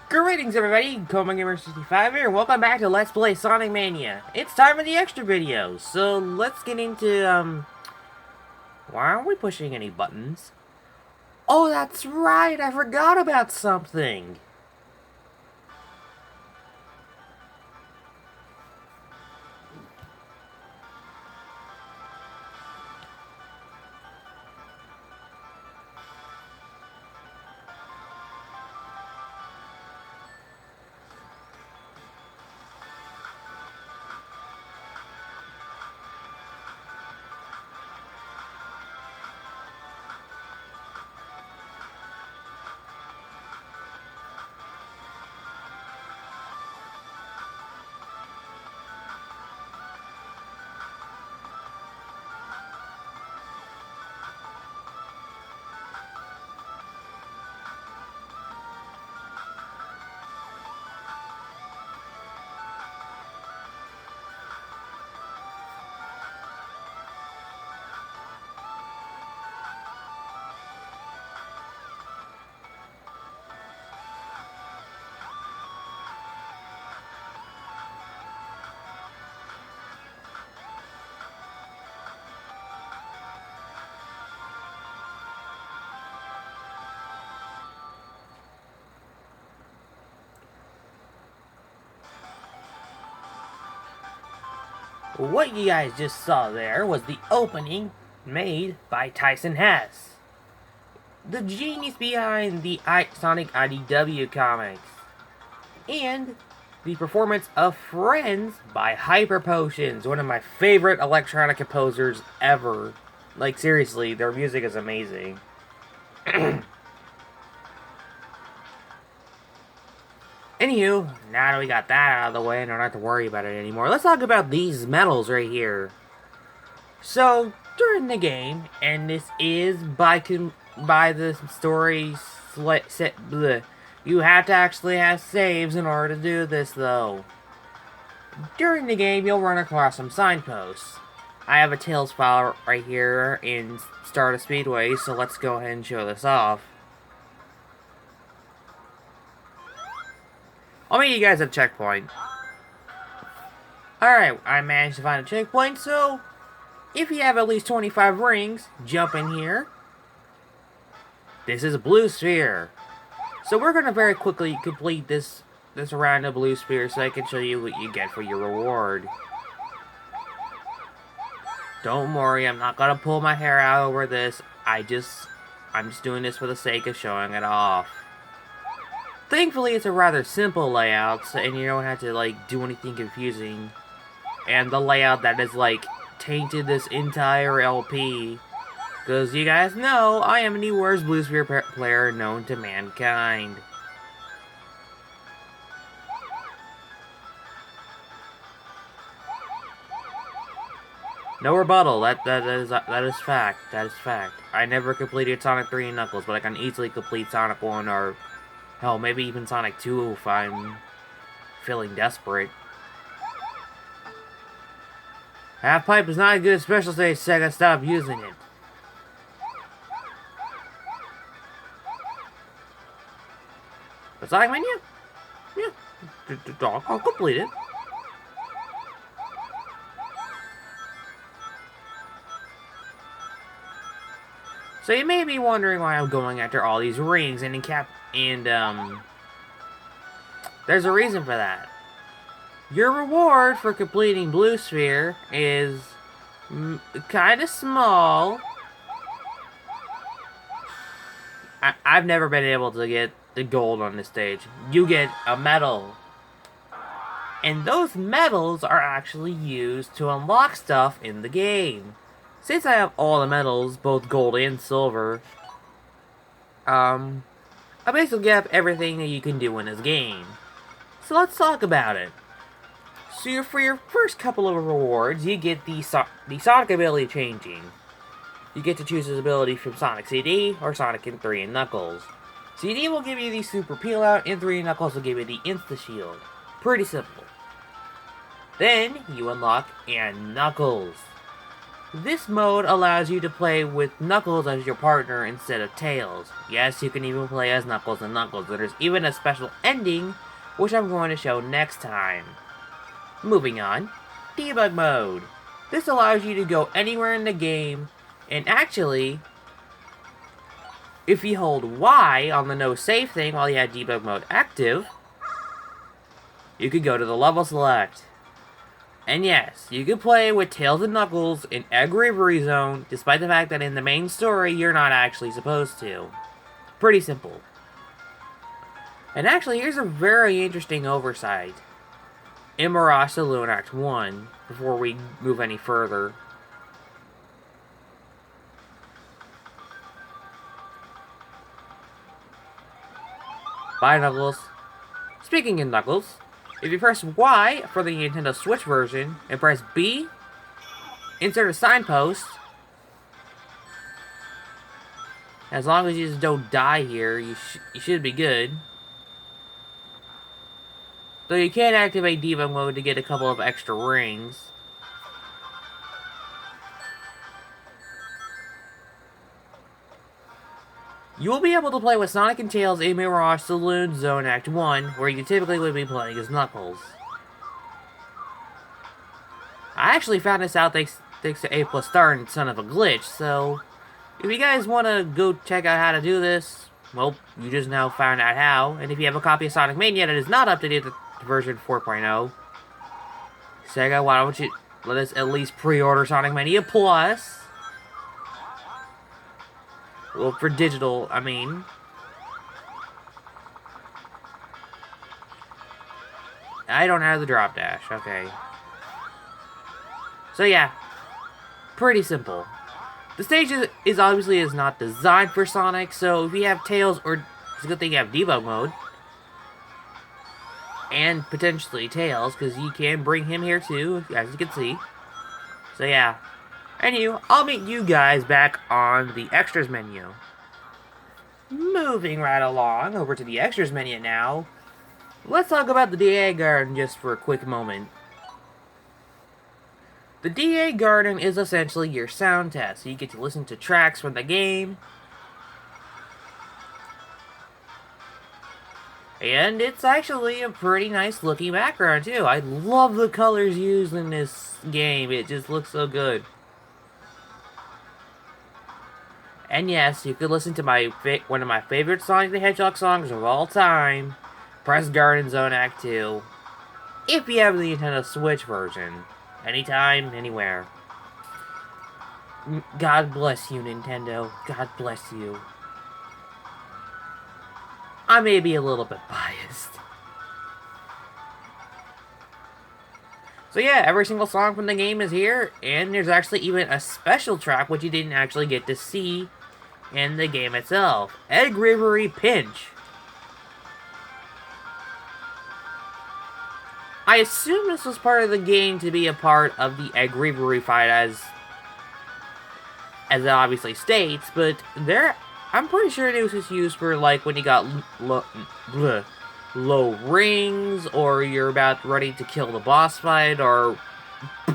Greetings everybody, ComaGamer65 here, and welcome back to Let's Play Sonic Mania. It's time for the extra video, so let's get into, why aren't we pushing any buttons? Oh, that's right, I forgot about something. What you guys just saw there was the opening made by Tyson Hess, the genius behind the Sonic IDW comics, and the performance of Friends by Hyper Potions, one of my favorite electronic composers ever. Like, seriously, their music is amazing. Anywho, now that we got that out of the way and don't have to worry about it anymore, let's talk about these medals right here. So, during the game, and this is by the story set, bleh, you have to actually have saves in order to do this, though. During the game, you'll run across some signposts. I have a Tails file right here in Stardust Speedway, so let's go ahead and show this off. I'll meet you guys at a checkpoint. Alright, I managed to find a checkpoint, so if you have at least 25 rings, jump in here. This is a blue sphere. So we're going to very quickly complete this round of blue sphere so I can show you what you get for your reward. Don't worry, I'm not going to pull my hair out over this. I'm just doing this for the sake of showing it off. Thankfully, it's a rather simple layout, and you don't have to, like, do anything confusing. And the layout that is, like, tainted this entire LP. Because you guys know, I am the worst Blue Sphere player known to mankind. No rebuttal, that is fact, that is fact. I never completed Sonic 3 and Knuckles, but I can easily complete Sonic 1 or... hell, maybe even Sonic 2 if I'm feeling desperate. Half pipe is not a good special stage, Sega. Stop using it. But Sonic Mania? Yeah. I'll complete it. So you may be wondering why I'm going after all these rings and there's a reason for that. Your reward for completing Blue Sphere is kind of small. I've never been able to get the gold on this stage. You get a medal. And those medals are actually used to unlock stuff in the game. Since I have all the medals, both gold and silver, I basically have everything that you can do in this game. So let's talk about it. So for your first couple of rewards, you get the Sonic ability changing. You get to choose his ability from Sonic CD or Sonic in 3 and Knuckles. CD will give you the Super Peel Out, and 3 and Knuckles will give you the Insta Shield. Pretty simple. Then you unlock and Knuckles. This mode allows you to play with Knuckles as your partner instead of Tails. Yes, you can even play as Knuckles and Knuckles. There's even a special ending, which I'm going to show next time. Moving on, Debug Mode. This allows you to go anywhere in the game, and actually, if you hold Y on the no save thing while you have Debug Mode active, you could go to the level select. And yes, you can play with Tails and Knuckles in Egg Reverie Zone, despite the fact that in the main story, you're not actually supposed to. Pretty simple. And actually, here's a very interesting oversight. In Mirage Saloon Act 1, before we move any further. Bye, Knuckles. Speaking of Knuckles, if you press Y for the Nintendo Switch version, and press B, insert a signpost. As long as you just don't die here, you should be good. Though you can activate Debug Mode to get a couple of extra rings. You will be able to play with Sonic and Tails in Mirage Saloon Zone Act 1, where you typically would be playing as Knuckles. I actually found this out thanks to A+ Star and Son of a Glitch, so if you guys want to go check out how to do this, well, you just now found out how. And if you have a copy of Sonic Mania that is not updated to version 4.0, Sega, why don't you let us at least pre-order Sonic Mania Plus? Well, for digital, I mean. I don't have the drop dash, okay. So yeah, pretty simple. The stage is obviously not designed for Sonic, so if you have Tails, or it's a good thing you have Debug Mode, and potentially Tails, because you can bring him here too, as you can see. So yeah. Anywho, I'll meet you guys back on the Extras menu. Moving right along over to the Extras menu now, let's talk about the DA Garden just for a quick moment. The DA Garden is essentially your sound test, so you get to listen to tracks from the game. And it's actually a pretty nice looking background too. I love the colors used in this game, it just looks so good. And yes, you could listen to one of my favorite Sonic the Hedgehog songs of all time, Press Garden Zone Act 2, if you have the Nintendo Switch version. Anytime, anywhere. God bless you, Nintendo. God bless you. I may be a little bit biased. So yeah, every single song from the game is here, and there's actually even a special track which you didn't actually get to see in the game itself. Egg Reverie Pinch. I assume this was part of the game to be a part of the Egg Reverie fight, as it obviously states, but I'm pretty sure it was just used for, like, when you got low rings, or you're about ready to kill the boss fight, or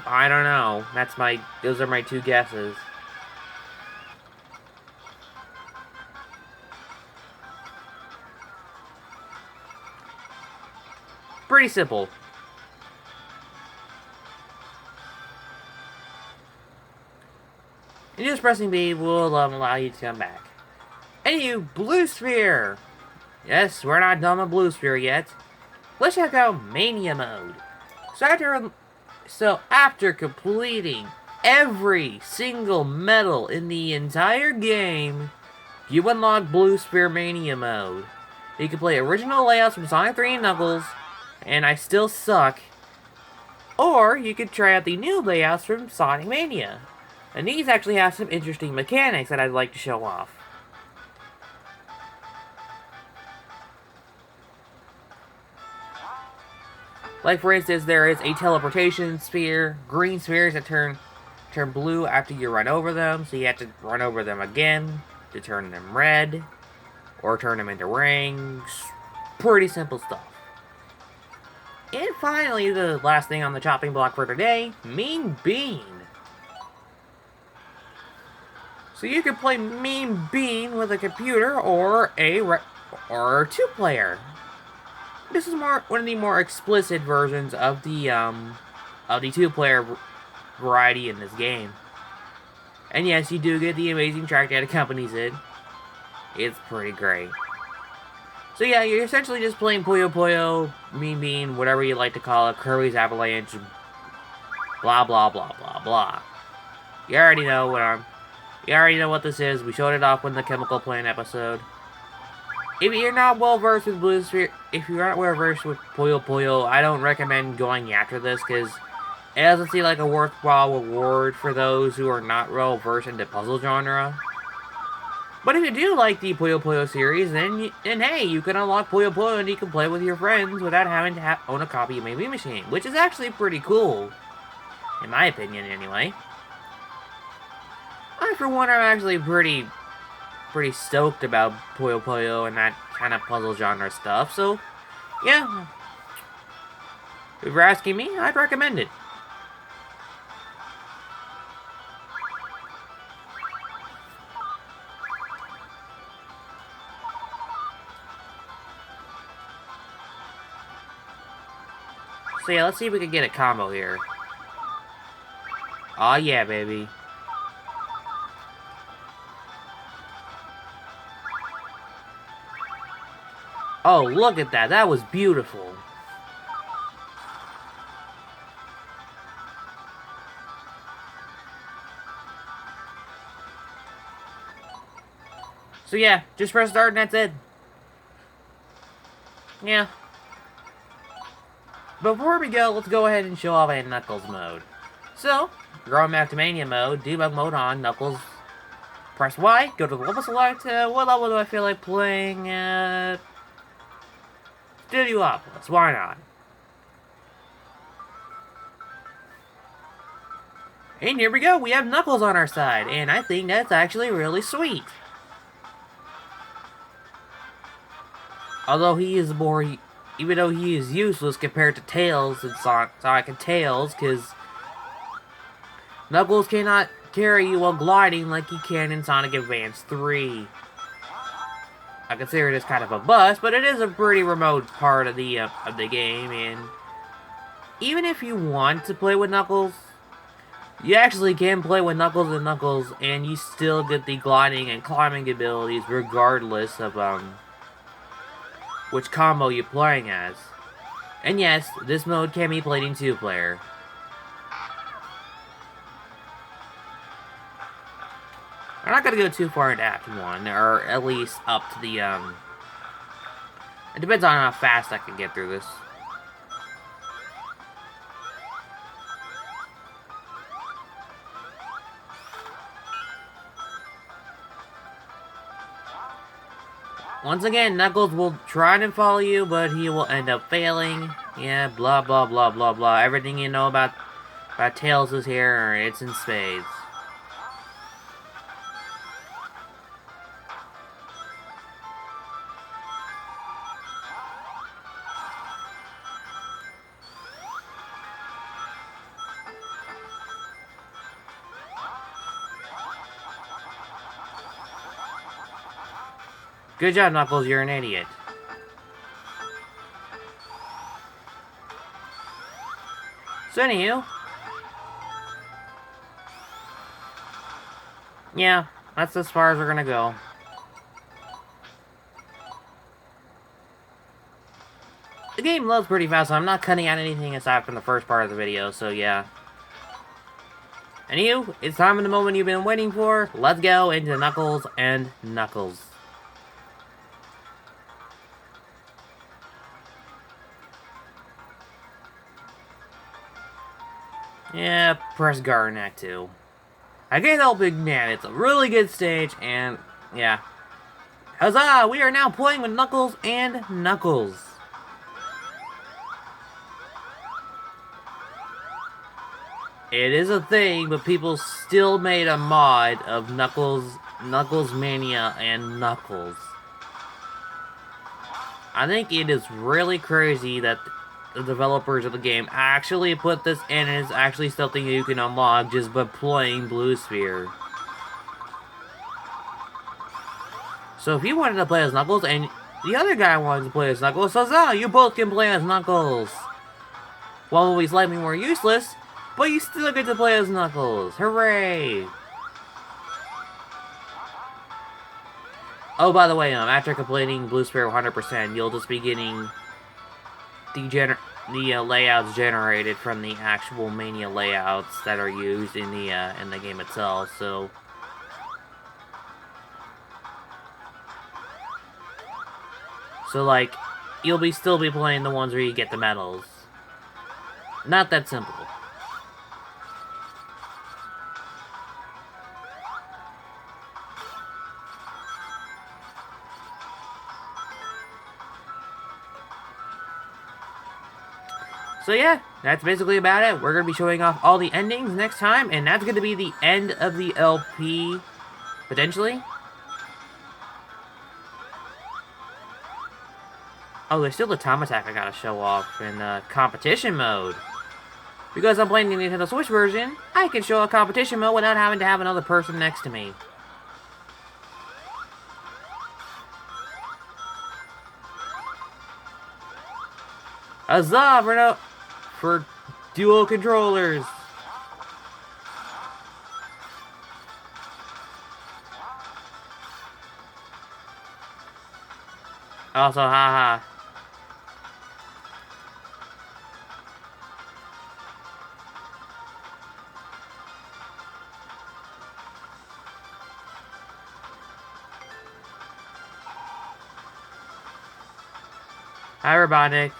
I don't know. Those are my two guesses. Pretty simple. And just pressing B will allow you to come back. Anywho, Blue Sphere! Yes, we're not done with Blue Sphere yet. Let's check out Mania Mode. So after completing every single medal in the entire game, you unlock Blue Sphere Mania Mode. You can play original layouts from Sonic 3 and Knuckles, and I Still Suck. Or you could try out the new layouts from Sonic Mania. And these actually have some interesting mechanics that I'd like to show off. Like, for instance, there is a teleportation sphere, green spheres that turn blue after you run over them, so you have to run over them again to turn them red, or turn them into rings. Pretty simple stuff. And finally, the last thing on the chopping block for today, Mean Bean. So you can play Mean Bean with a computer or or 2-player. This is one of the more explicit versions of the 2-player variety in this game. And yes, you do get the amazing track that accompanies it. It's pretty great. So yeah, you're essentially just playing Puyo Puyo, Mean Bean, whatever you like to call it, Kirby's Avalanche, blah blah blah blah blah. You already know what this is. We showed it off in the Chemical Plant episode. If you're not well versed with Blue Sphere, if you're not well versed with Puyo Puyo, I don't recommend going after this because it doesn't seem like a worthwhile reward for those who are not well versed in the puzzle genre. But if you do like the Puyo Puyo series, then hey, you can unlock Puyo Puyo and you can play with your friends without having to own a copy of Maybe Machine, which is actually pretty cool, in my opinion, anyway. I, for one, am actually pretty stoked about Puyo Puyo and that kind of puzzle genre stuff. So, yeah, if you're asking me, I'd recommend it. So yeah, let's see if we can get a combo here. Aw, yeah, baby. Oh, look at that. That was beautiful. So yeah, just press start and that's it. Yeah. Before we go, let's go ahead and show off a Knuckles mode. So, going back to Mania mode, debug mode on, Knuckles, press Y, go to the level select, what level do I feel like playing? Studiopolis, why not? And here we go, we have Knuckles on our side, and I think that's actually really sweet. Although he is even though he is useless compared to Tails and Sonic and Tails, because Knuckles cannot carry you while gliding like he can in Sonic Advance 3. I consider this kind of a bust, but it is a pretty remote part of the game, and even if you want to play with Knuckles, you actually can play with Knuckles, and you still get the gliding and climbing abilities regardless of which combo you're playing as. And yes, this mode can be played in 2-player. I'm not gonna go too far into Act 1, or at least up to the, it depends on how fast I can get through this. Once again, Knuckles will try and follow you, but he will end up failing. Yeah, blah, blah, blah, blah, blah. Everything you know about Tails is here, it's in spades. Good job, Knuckles, you're an idiot. So anywho, yeah, that's as far as we're gonna go. The game loads pretty fast, so I'm not cutting out anything aside from the first part of the video, so yeah. Anywho, it's time and the moment you've been waiting for. Let's go into Knuckles and Knuckles. Yeah, press Garden Act 2. I can't help it, man. It's a really good stage, and yeah. Huzzah! We are now playing with Knuckles and Knuckles. It is a thing, but people still made a mod of Knuckles Mania and Knuckles. I think it is really crazy that the developers of the game actually put this in, and it's actually something you can unlock just by playing Blue Sphere. So if you wanted to play as Knuckles and the other guy wanted to play as Knuckles, so you both can play as Knuckles. One will be slightly more useless, but you still get to play as Knuckles. Hooray! Oh, by the way, after completing Blue Sphere 100%, you'll just be getting the layouts generated from the actual Mania layouts that are used in the game itself. So like, you'll still be playing the ones where you get the medals. Not that simple. So yeah, that's basically about it. We're going to be showing off all the endings next time, and that's going to be the end of the LP, potentially. Oh, there's still the time attack I gotta show off in competition mode. Because I'm playing the Nintendo Switch version, I can show a competition mode without having to have another person next to me. Huzzah for dual controllers! Also, haha. Hi, Robotnik.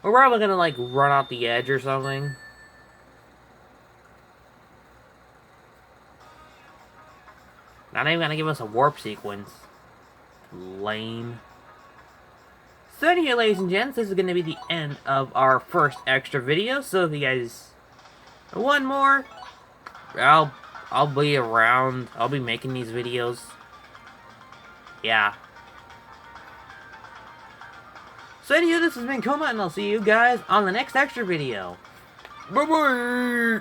We're probably gonna, like, run off the edge or something. Not even gonna give us a warp sequence. Lame. So anyway, ladies and gents, this is gonna be the end of our first extra video. So if you guys want more, I'll be around. I'll be making these videos. Yeah. So anyway, this has been Koma, and I'll see you guys on the next extra video. Bye-bye!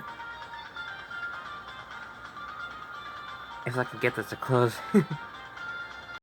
If I could get this to close.